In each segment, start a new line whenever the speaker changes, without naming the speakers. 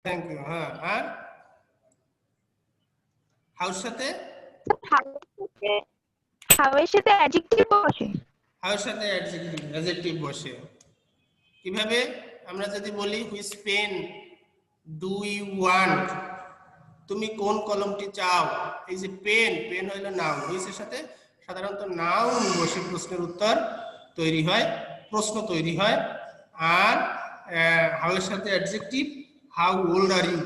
Thank you. হ্যাঁ, আর house সাথে
হাউয়ের সাথে অ্যাডজেক্টিভ বসে।
হাউস সাথে অ্যাডজেক্টিভ বসে। কিভাবে? আমরা যদি বলি which pen do you want, তুমি কোন কলমটি চাও। এই যে পেন, পেন হইলো নাউন, হুইচের সাথে সাধারণত নাউন বসে প্রশ্নের উত্তর তৈরি হয়, প্রশ্ন তৈরি হয়। আর হাউয়ের সাথে adjective, how old are you,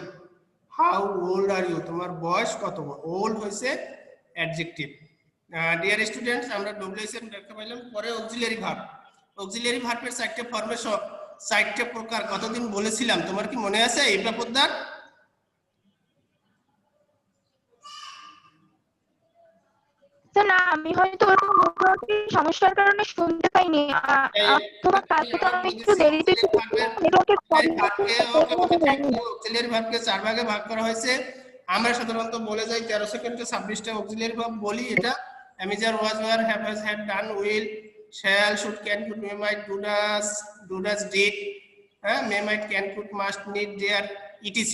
how old are you, তোমার বয়স কত। ওল্ড হয়েছে অ্যাডজেক্টিভ। ডিয়ার স্টুডেন্টস, আমরা ডব্লিউএস এর দেখতে পাইলাম। পরে অক্সিলিয়ারি ভার্ব। অক্সিলিয়ারি ভার্বের 4টে ফরমেশন, 4টে প্রকার কতদিন বলেছিলাম, তোমার কি মনে আছে? এটা পদ্মার
না, আমি হয়তো সমস্যার কারণে শুনতে পাইনি। তোমার কাছে তো আমি একটু দেরিতে
অক্সিলিয়ারি ভার্বকে 4 ভাগে ভাগ করা হয়েছে। আমরা সাধারণত বলে যাই 13 সেকেন্ডে 26টা অক্সিলিয়ারি ভার্ব বলি। এটা am, is, are, was, were, have, has, had, done, will, shall, should, can, could, may, might, do does, did, may, might, can, could, must, need, dare, etc.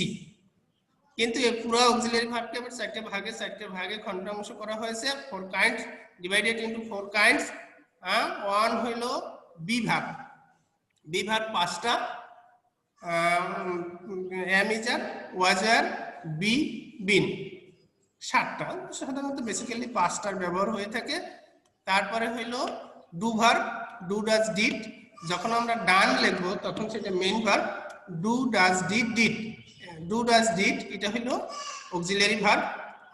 কিন্তু এই পুরো অক্সিলিয়ারি ভার্বকে আবার 4টে ভাগে খণ্ডাংশ করা হয়েছে। 4 kinds, divided into 4 kinds. One হলো be verb. Be verb 5টা, am, is, are, was, were, be, been 7টা। সাধারণত বেসিক্যালি 5টার ব্যবহার হয়ে থাকে। তারপরে হইলো do verb, do does did. যখন আমরা ডান লিখবো তখন সেটা main verb. Do does did, did, do does did, এটা হলো অক্সিলিয়ারি ভার্ব।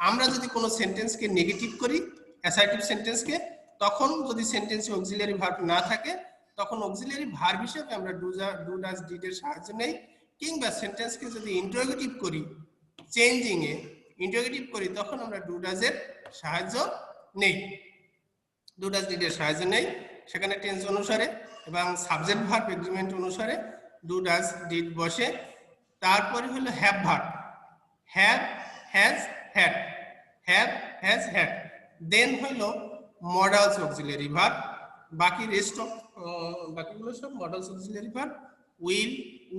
আমরা যদি কোনো সেন্টেন্সকে নেগেটিভ করি, অ্যাসার্টিভ সেন্টেন্সকে, তখন যদি সেন্টেন্সে অক্সিলিয়ারি ভার্ব না থাকে তখন অক্সিলিয়ারি ভার্ব হিসেবে আমরা ডু ডাজ ডিড এর সাহায্য নেই। কিংবা সেন্টেন্সকে যদি ইন্টারোগেটিভ করি, চেঞ্জিং এ ইন্টারোগেটিভ করি, তখন আমরা ডু ডাজ এর সাহায্য নেই, ডু ডাজ ডিড এর সাহায্য নেই। সেখানে টেন্স অনুসারে এবং সাবজেক্ট ভার্ব এগ্রিমেন্ট অনুসারে ডু ডাজ ডিড বসে। তারপরে হলো have verb, have, has, had, have, has, had. Then হলো মডালস অক্সিলিয়ারি ভার্ব। বাকি রেস্ট অফ বাকিগুলো সব modals auxiliary verb. Will,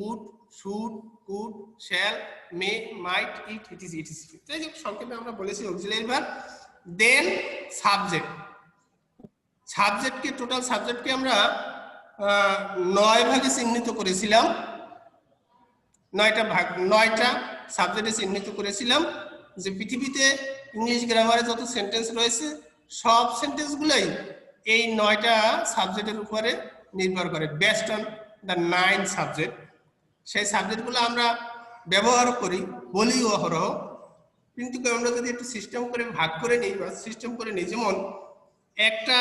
would, should, could, shall, may, might, it, etc, etc. তাই যে সংক্ষেপে আমরা বলেছি অক্সিলিয়ারি ভার্ব। Then subject. সাবজেক্টকে, টোটাল সাবজেক্টকে আমরা 9 ভাগে চিহ্নিত করেছিলাম। 9টা সাবজেক্টে চিহ্নিত করেছিলাম। যে পৃথিবীতে ইংলিশ গ্রামারে যত সেন্টেন্স রয়েছে সব সেন্টেন্সগুলোই এই 9টা সাবজেক্টের উপরে নির্ভর করে, বেসড অন দ্য 9 সাবজেক্ট। সেই সাবজেক্টগুলো আমরা ব্যবহার করি, বলি অহরহ। কিন্তু আমরা যদি একটু সিস্টেম করে ভাগ করে নিই বা সিস্টেম করে নিই, যেমন একটা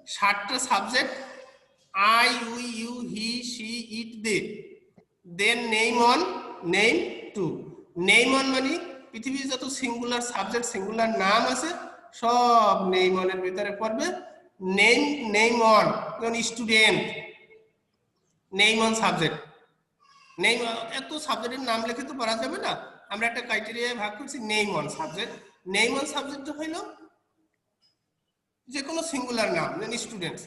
60টা subject, I, we, you, he, she, it, they. Then name one, name two. Name one মানে পৃথিবীর যত সিঙ্গুলার সাবজেক্ট, সিঙ্গুলার নাম আছে সব নেম অনের ভিতরে পড়বে। নেম অন, যেমন student, name on subject. Name, এত সাবজেক্টের নাম লিখে তো পড়া যাবে না, আমরা একটা ক্রাইটেরিয়ায় ভাগ করছি name on subject. Name on subject হইল যে কোনো সিঙ্গুলার নাম, যেমন স্টুডেন্টস।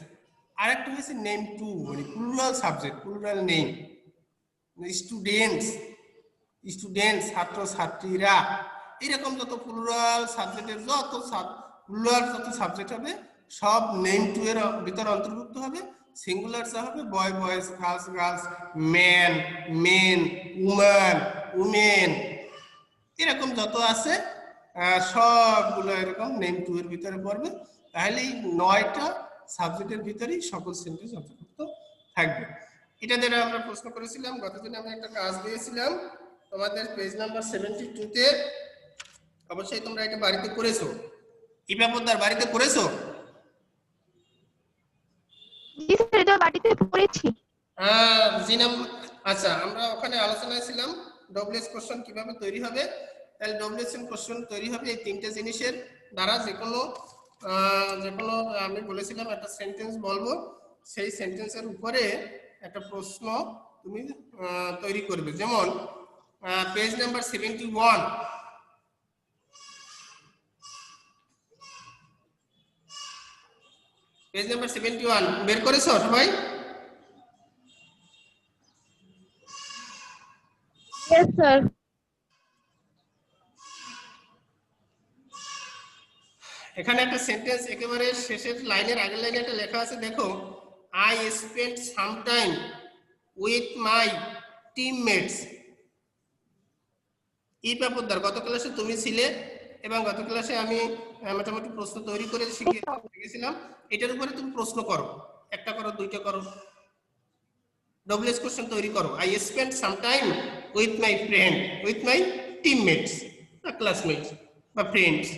আর একটা হয়েছে নেম টু, মানে plural subject, plural name. Students, student, ছাত্র ছাত্রীরা। এরকম যত প্লুরাল সাবজেক্টের প্লুরাল যত সাবজেক্ট হবে সব নেম টু এর ভিতরে অন্তর্ভুক্ত হবে। সিঙ্গুলার যা হবে boy, boys, girls, girls, man, men, woman, women, এরকম যত আছে সবগুলো এরকম নেম টু এর ভিতরে পড়বে। তাহলে এই 9টা সাবজেক্টের ভিতরেই সকল সেন্টেন্স অন্তর্ভুক্ত থাকবে। এটা দ্বারা আমরা প্রশ্ন করেছিলাম। গতদিন আমি একটা কাজ দিয়েছিলাম তোমাদের পেজ নাম্বার 72-তে। অবশ্যই তোমরা এটা বাড়িতে করেছো। ইপা পোদ্দার বাড়িতে করেছো?
জি স্যার, এটা বাড়িতে পড়েছি।
আচ্ছা, আমরা ওখানে আলোচনায় ছিলাম ডব্লিউএস কোশ্চেন কিভাবে তৈরি হবে। তাহলে ডব্লিউএস কোশ্চেন তৈরি হবে এই 3টে জিনিসের দ্বারা। যে কোনো আমি বলেছিলাম একটা সেন্টেন্স বলবো, সেই সেন্টেন্সের উপরে একটা প্রশ্ন তুমি তৈরি করবে। যেমন পেজ নাম্বার 71, পেজ নাম্বার 71 বের করেছো সবাই?
Yes, sir.
এখানে একটা সেন্টেন্স একেবারে শেষের লাইনের আগের লাইনে একটা লেখা আছে, দেখো, I spend some time with my teammates. এই ব্যাপারদার গত ক্লাসে তুমি ছিলে এবং গত ক্লাসে আমি মোটামুটি প্রশ্ন তৈরি করে শিখিয়েছিলাম। এটার উপরে তুমি প্রশ্ন করো, একটা করো, দুইটা করো, ডব্লিউএস কোশ্চেন তৈরি করো। I spend some time with my friend, with my teammates বা ক্লাসমেটস বা friends.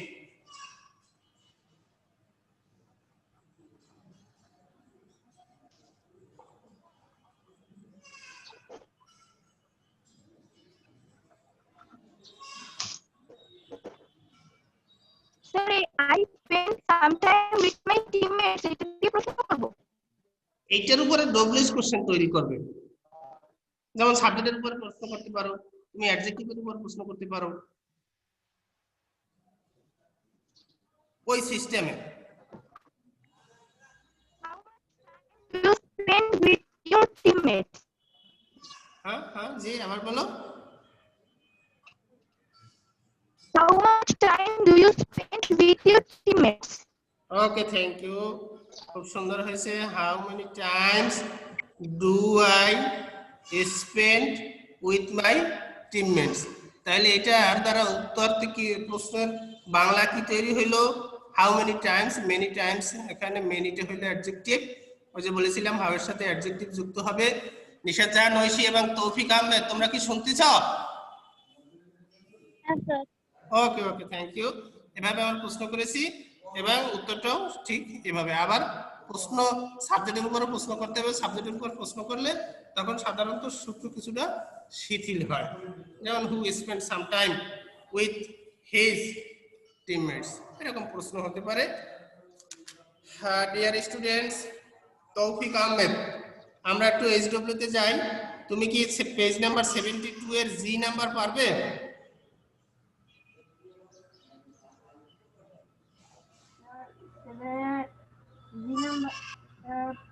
Sir, I spent some time with my teammates. এটা দিয়ে প্রশ্ন করব।
এইটার উপরে ডব্লিউএস কোশ্চেন তৈরি করবে। যেমন সাবজেক্টের উপরে প্রশ্ন করতে পারো, তুমি অ্যাডজেক্টিভের উপর প্রশ্ন করতে পারো, ওই সিস্টেমে।
You spend with your teammates.
হ্যাঁ হ্যাঁ, জি আবার বলো।
How much time do you spend with your teammates?
Okay, thank you, খুব সুন্দর হয়েছে। How many times do I spend with my teammates. তাহলে এটার দ্বারা উত্তর থেকে প্রশ্নের বাংলা কি তৈরি হইলো? How many Times, many Times. এখানে মেনিটা হইলো অ্যাডজেক্টিভ, ওই যে বলেছিলাম হাউ এর সাথে অ্যাডজেক্টিভ যুক্ত হবে। নিশাত জাহান, ঐশী এবং তৌফিক আহমেদ, তোমরা কি শুনতেছ?
Yes, sir.
Okay okay, thank you. এভাবে আমরা প্রশ্ন করেছি এবং উত্তরটাও ঠিক এভাবে। আবার প্রশ্ন সাবজেক্টের উপর প্রশ্ন করতে হবে, সাবজেক্টের উপর প্রশ্ন করলে তখন সাধারণত সূত্র কিছুটা শিথিল হয়। যেমন who spend some time with his teammates, এরকম প্রশ্ন হতে পারে। ডিয়ার স্টুডেন্টস, তৌফিক আহমেদ, আমরা একটু এইচডব্লিউ তে যাই। তুমি কি পেজ নাম্বার 72 এর জি নাম্বার পারবে?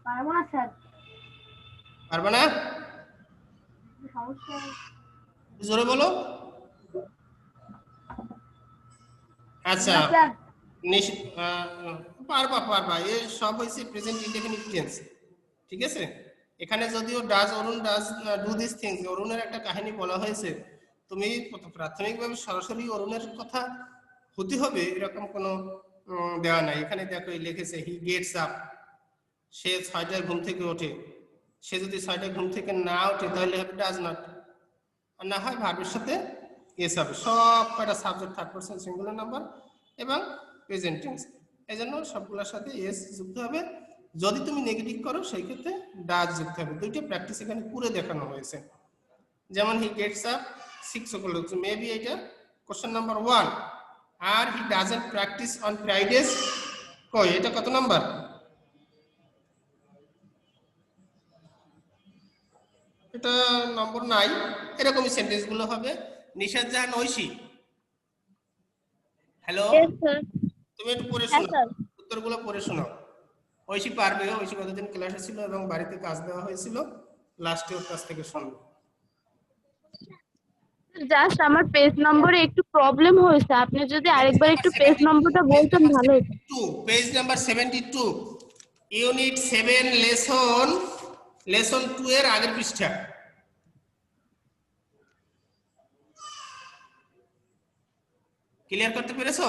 পারবো না স্যার,
পারবে না? জোরে বলো। আচ্ছা, পারবা পারবা, এর সব হয়েছে প্রেজেন্ট ইনডেফিনিট টেন্স। ঠিক আছে, এখানে যদিও does Arun does do this things, অরুণের একটা কাহিনী বলা হয়েছে, তুমি প্রাথমিকভাবে সরাসরি অরুণের কথা হতে হবে এরকম কোনো দেওয়া নাই। এখানে দেখো লিখেছে হি গেটস আপ, সে 6টায় ঘুম থেকে ওঠে। সে যদি 6টায় ঘুম থেকে না ওঠে তাহলে হবে ডাজ নট, আর না হয় ভার্বের সাথে এস হবে। সব কয়টা subject third person singular number এবং প্রেজেন্ট টেন্স, এজন্য সবগুলোর সাথে এস যুক্ত হবে। যদি তুমি নেগেটিভ করো সেই ক্ষেত্রে ডাজ যুক্ত হবে। দুইটা প্র্যাকটিস এখানে পুরো দেখানো হয়েছে। যেমন he gets up 6 o'clock, maybe এটা কোশ্চেন নাম্বার 1। আর he doesn't practice on Fridays, কই এটা কত নাম্বার? এটা নম্বর নাই। এরকমই সেন্টেন্স গুলো হবে। নিশাত জাহান, ঐশী, হ্যালো, তুমি একটু পড়ে শোনো, উত্তরগুলো পড়ে শোনো। ঐশী পারবে, ঐশী কতদিন ক্লাসে ছিল এবং বাড়িতে কাজ দেওয়া হয়েছিল, লাস্টে ওর কাছ থেকে শুনবো।
জাস্ট আমার পেজ নম্বরে একটু প্রবলেম হয়েছে, আপনি যদি আরেকবার একটু পেজ নম্বরটা বলতেন ভালো হতো।
পেজ নাম্বার 72, ইউনিট 7, লেসন 2 এর আগের পৃষ্ঠা। ক্লিয়ার করতে পেরেছো?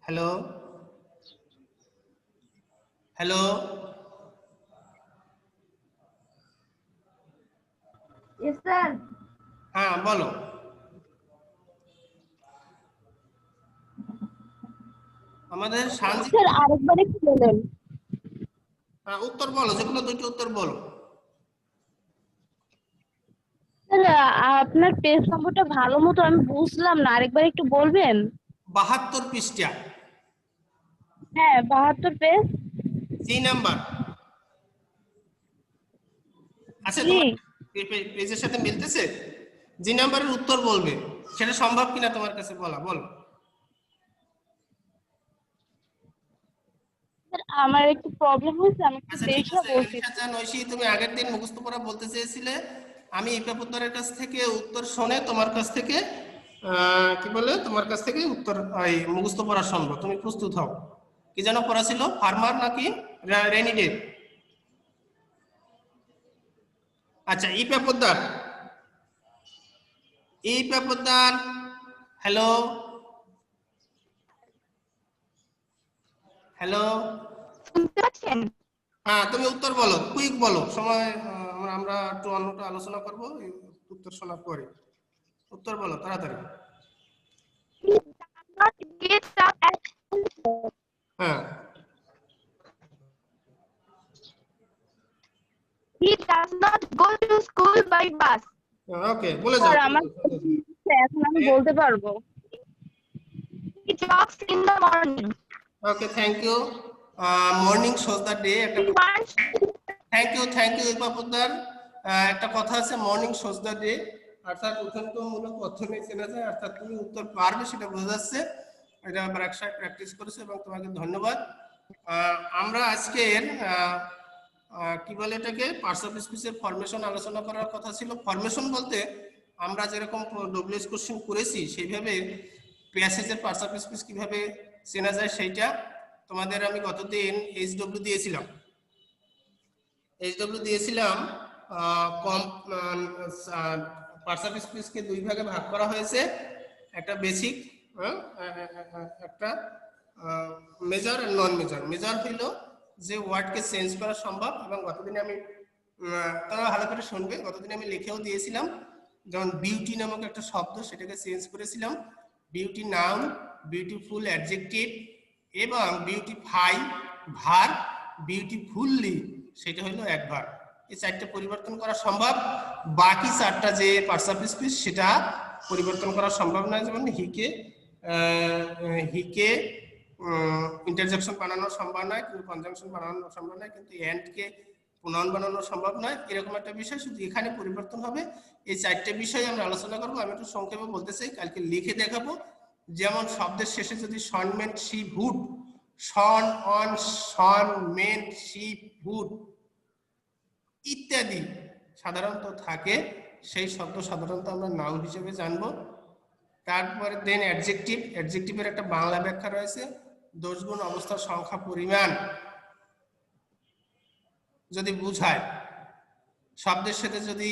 Hello hello,
yes sir.
হ্যাঁ বলো। আমাদের সানজিৎ
স্যার আরেকবার একটু বলেন।
হ্যাঁ, উত্তর বলো, যেগুলো দুটো উত্তর বলো।
স্যার আপনার পেজ নম্বরটা ভালো মতো আমি বুঝলাম না, আরেকবার একটু বলবেন?
72 পৃষ্ঠা।
হ্যাঁ 72 পেজ,
জি নাম্বার। আচ্ছা, তোমার পেজের সাথে মিলতেছে? জি নাম্বারের উত্তর বলবে, সেটা সম্ভব কিনা তোমার কাছে বলা, বলো।
আমার একটু প্রবলেম হয়েছে, আমি একটু
আচ্ছা ঠিক
দেখে
আছে,
বলছি।
নিশাত জাহান ঐশী, তুমি আগের দিন মুখস্থ পড়া বলতে চেয়েছিলে, আমি ইপাপুত্তরের কাছ থেকে উত্তর শুনে তোমার কাছ থেকে কি বলে তোমার কাছ থেকে উত্তর এই মুখস্থ পড়া শুনবো। তুমি প্রস্তুত হও। কি যেন পড়া ছিল, ফার্মার নাকি রেনি ডে? আচ্ছা ইপাপুত্তর, ইপাপুত্তর, হ্যালো হ্যালো,
শুনতে পাচ্ছেন?
হ্যাঁ তুমি উত্তর বলো, কুইক বলো, সময় আমরা একটু অন্যটা আলোচনা করবো এই উত্তর শোনার পরে। উত্তর বলো তাড়াতাড়ি।
He does not get up at school.
হ্যাঁ
He does not go to school by bus.
ওকে, বলে যাও।
স্যার আমার এখন আমি বলতে পারবো।
He jogs in the morning.
Okay, thank you. Morning shows the day, একটা
He wants
থ্যাংক ইউ ইপাপুত্তর। একটা কথা আছে, মর্নিং শোজ দ্য ডে, অর্থাৎ উত্তরমূলক প্রথমে চেনা যায়, অর্থাৎ তুমি উত্তর পারবে সেটা বোঝা যাচ্ছে। এটা আমার একসাথে প্র্যাকটিস করেছে এবং তোমাকে ধন্যবাদ। আমরা আজকের কি বলে এটাকে পার্টস অফ স্পিচের ফরমেশন আলোচনা করার কথা ছিল। ফরমেশন বলতে আমরা যেরকম ডব্লিউএস কোশ্চেন করেছি সেইভাবে প্যাসেজের পার্টস অফ স্পিচ কিভাবে চেনা যায় সেইটা তোমাদের আমি গতদিন এইচডব্লিউ দিয়েছিলাম। এইচডব্লিউ দিয়েছিলাম পার্টস অফ স্পিচকে দুই ভাগে ভাগ করা হয়েছে, একটা বেসিক, একটা মেজর আর নন মেজর। মেজর হইল যে ওয়ার্ডকে চেঞ্জ করা সম্ভব, এবং গতদিনে আমি তারা ভালো করে শুনবে, গতদিনে আমি লিখেও দিয়েছিলাম, যেমন বিউটি নামক একটা শব্দ, সেটাকে চেঞ্জ করেছিলাম বিউটি নাউন, বিউটিফুল অ্যাডজেক্টিভ, এবং বিউটিফাই ভার্ব, বিউটিফুললি সেটা হলো অ্যাডভার্ব। এই চারটা পরিবর্তন করা সম্ভব, বাকি চারটা যে পার্টস অফ স্পিচ সেটা পরিবর্তন করা সম্ভব নয়। যেমন হিকে ইন্টারজেকশন বানানো সম্ভব নয়, কিন্তু কনজাংশন বানানো সম্ভব নয়, কিন্তু এন্ডকে প্রনাউন বানানো সম্ভব নয়, এরকম একটা বিষয়। শুধু এখানে পরিবর্তন হবে। এই চারটে বিষয় আমরা আলোচনা করবো। আমি একটু সংক্ষেপে বলতে চাই, কালকে লিখে দেখাবো। যেমন শব্দের শেষে যদি tion ment ship hood, tion on tion ment ship hood ইত্যাদি সাধারণত থাকে, সেই শব্দ সাধারণত আমরা নাউন হিসেবে জানবো। তারপরে দেন অ্যাডজেক্টিভ, অ্যাডজেক্টিভের একটা বাংলা ব্যাখ্যা রয়েছে, দোষ গুণ অবস্থার সংখ্যা পরিমাণ যদি বুঝায় শব্দের সাথে, যদি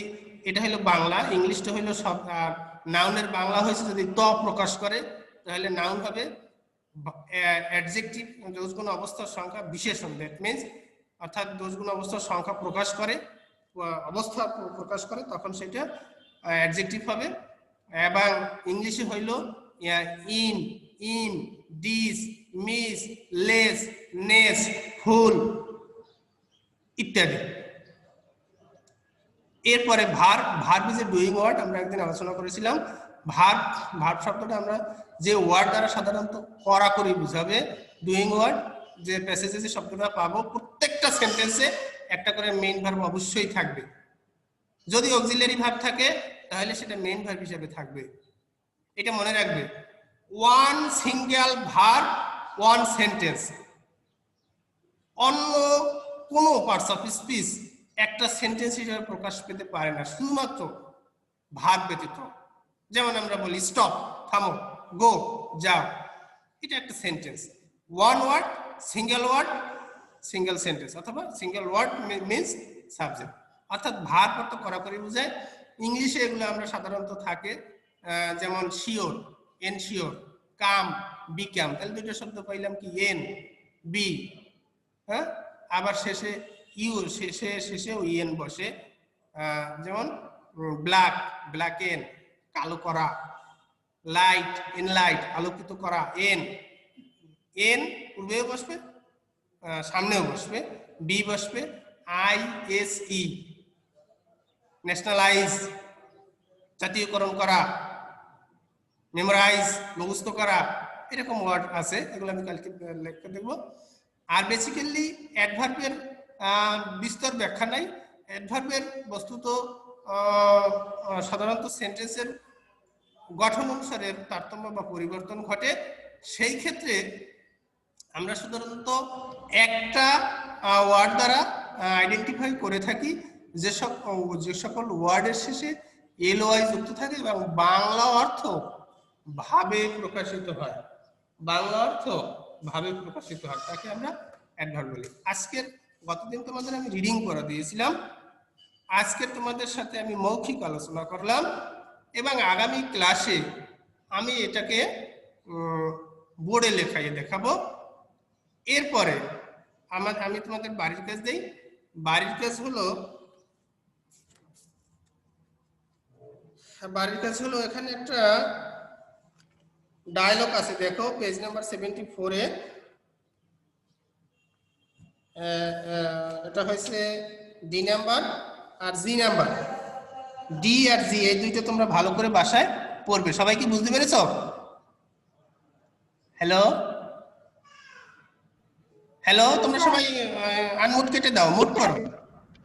এটা হলো বাংলা, ইংলিশটা হলো শব্দ, আর নাউনের বাংলা হয়েছে যদি ত প্রকাশ করে, তাহলে নাউন হবে অ্যাডজেক্টিভ, দোষ গুণ অবস্থার সংখ্যা বিশেষণ, দ্যাট মিনস অর্থাৎ দোষ গুণ অবস্থার সংখ্যা প্রকাশ করে, অবস্থা প্রকাশ করে, তখন সেটা অ্যাডজেক্টিভ হবে। এবং ইংলিশে হইল in, in, dis, mis, less, ness, ful ইত্যাদি। এরপরে verb, verb is a doing word, আমরা একদিন আলোচনা করেছিলাম। ভার্ব, ভার্ব শব্দটা আমরা যে ওয়ার্ড দ্বারা সাধারণত করা করি বুঝাবে, ডুইং ওয়ার্ড, যে প্যাসেজে যে শব্দটা পাবো প্রত্যেকটা সেন্টেন্সে একটা করে মেইন ভার্ব অবশ্যই থাকবে। যদি অক্সিলারি ভার্ব থাকে তাহলে সেটা মেইন ভার্ব হিসেবে থাকবে, এটা মনে রাখবে। One single verb one sentence, অন্য কোনো পার্টস অফ স্পিচ একটা সেন্টেন্স হিসেবে প্রকাশ পেতে পারে না, শুধুমাত্র ভার্ব ব্যতীত। যেমন আমরা বলি স্টপ, থামো, গো, যাও, এটা একটা sentence. One word, single sentence, অথবা সিঙ্গেল ওয়ার্ড মিন্স সাবজেক্ট, অর্থাৎ ভার্ব অর্থ করাকরি বোঝায়। ইংলিশে এগুলো আমরা সাধারণত থাকে, যেমন শিওর, এনশিওর, কাম, বিকাম, তাহলে দুইটা শব্দ পাইলাম কি, এন, বি, হ্যাঁ, আবার শেষে ইউ, শেষেও ইএন বসে, যেমন ব্ল্যাক, ব্ল্যাকেন, কালো করা, লাইট, এনলাইট, আলোকিত করা, এন, এন পূর্বেও বসবে, সামনেও বসবে, বি বসবে, আই এস ই, ন্যাশনালাইজ, জাতীয়করণ করা, মেমোরাইজ, মুখস্থ করা, এরকম ওয়ার্ড আছে, এগুলো আমি কালকে লিখে দেব। আর বেসিক্যালি অ্যাডভার্বের বিস্তর ব্যাখ্যা নাই। অ্যাডভার্বের বস্তুত সাধারণত সেন্টেন্সের গঠন অনুসারে তারতম্য বা পরিবর্তন ঘটে। সেই ক্ষেত্রে আমরা সাধারণত একটা ওয়ার্ড দ্বারা আইডেন্টিফাই করে থাকি যে সকল ওয়ার্ডের শেষে এলওয়াই যুক্ত থাকে এবং বাংলা অর্থ ভাবে প্রকাশিত হয়, বাংলা অর্থ ভাবে প্রকাশিত হয়, তাকে আমরা অ্যাডভার্ব বলি। আজকের গতদিন তোমাদের আমি রিডিং করে দিয়েছিলাম, আজকে তোমাদের সাথে আমি মৌখিক আলোচনা করলাম এবং আগামী ক্লাসে আমি এটাকে বোর্ডে লেখাইয়ে দেখাবো। এরপরে আমি তোমাদের বাড়ির কাজ দেই। বাড়ির কাজ হলো এখানে একটা ডায়লগ আছে, দেখো পেজ নাম্বার 74 এ। এটা হয়েছে ডি নাম্বার আর জি নাম্বার। ডি আর জি এই দুইটা তোমরা ভালো করে বাসায় পড়বে। সবাই কি বুঝতে পেরেছো? হ্যালো হ্যালো, তোমরা সবাই আনমিউট কেটে দাও, মুট করো।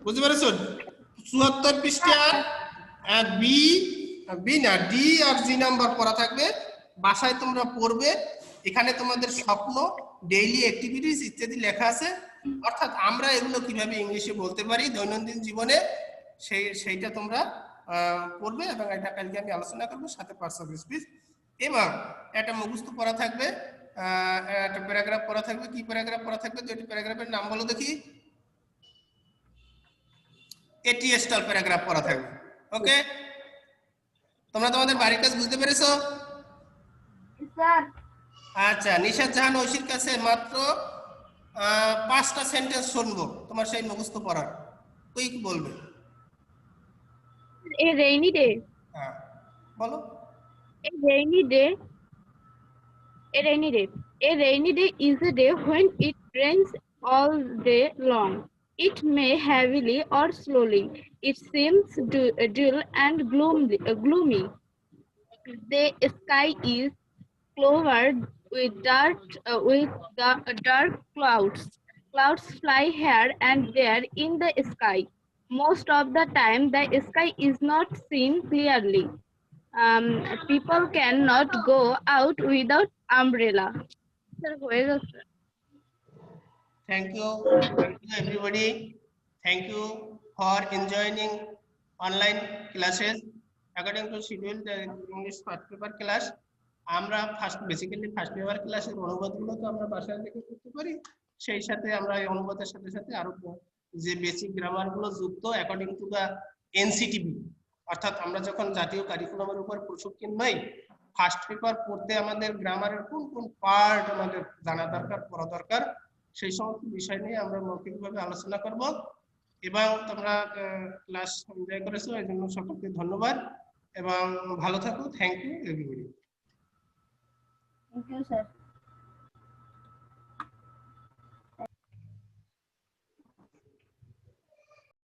বুঝতে পেরেছো? 74 পৃষ্ঠার বি না ডি আর জি নাম্বার পড়া থাকবে, বাসায় তোমরা পড়বে। এখানে তোমাদের স্বপ্ন, ডেইলি অ্যাক্টিভিটিস ইত্যাদি লেখা আছে, অর্থাৎ আমরা এগুলো কিভাবে ইংলিশে বলতে পারি দৈনন্দিন জীবনে সেইটা তোমরা পড়বে এবং এটা কালকে আমি আলোচনা করবো, সাথে পার্টস অফ স্পিচ। এবং একটা মুখস্থ পড়া থাকবে, একটা প্যারাগ্রাফ পড়া থাকবে। কি প্যারাগ্রাফ পড়া থাকবে? দুটি প্যারাগ্রাফের নাম বলো দেখি। এটিএসটাল প্যারাগ্রাফ পড়া থাকবে। ওকে, তোমরা তোমাদের বাড়ির কাজ বুঝতে পেরেছো?
স্যার
আচ্ছা, নিশাত জাহান ঐশীর কাছে মাত্র 5টা সেন্টেন্স শুনবো তোমার সেই মুখস্থ পড়ার। কুইক বলবে।
a rainy day
হ্যাঁ বলো।
a rainy day a rainy day a rainy day is a day when it rains all day long. It may heavily or slowly. It seems dull and gloomy. The sky is covered with dark clouds. Clouds fly here and there in the sky. Most of the time, the sky is not seen clearly. People cannot go out without umbrella. Sir, where is it?
Thank you everybody. Thank you for enjoying online classes according to schedule. The English first paper class আমরা basically first paper ক্লাসের অনুবাদগুলো তো আমরা বাসায় থেকে করতে পারি, সেই সাথে আমরা এই অনুবাদের সাথে সাথে আরো যে বেসিক গ্রামার গুলো যুক্ত অ্যাকর্ডিং টু দা এনসিটিভি, অর্থাৎ আমরা যখন জাতীয় কারিকুলামের উপর প্রশিক্ষণ নেই, ফার্স্ট পেপার পড়তে আমাদের গ্রামারের কোন কোন পার্ট আমাদের জানা দরকার, পড়া দরকার, সেই সমস্ত বিষয় নিয়ে আমরা মৌখিকভাবে আলোচনা করব। এবং তোমরা ক্লাস এনজয় করেছো, এই জন্য সকলকে ধন্যবাদ এবং ভালো থাকো। Thank you everybody.
Thank you, sir.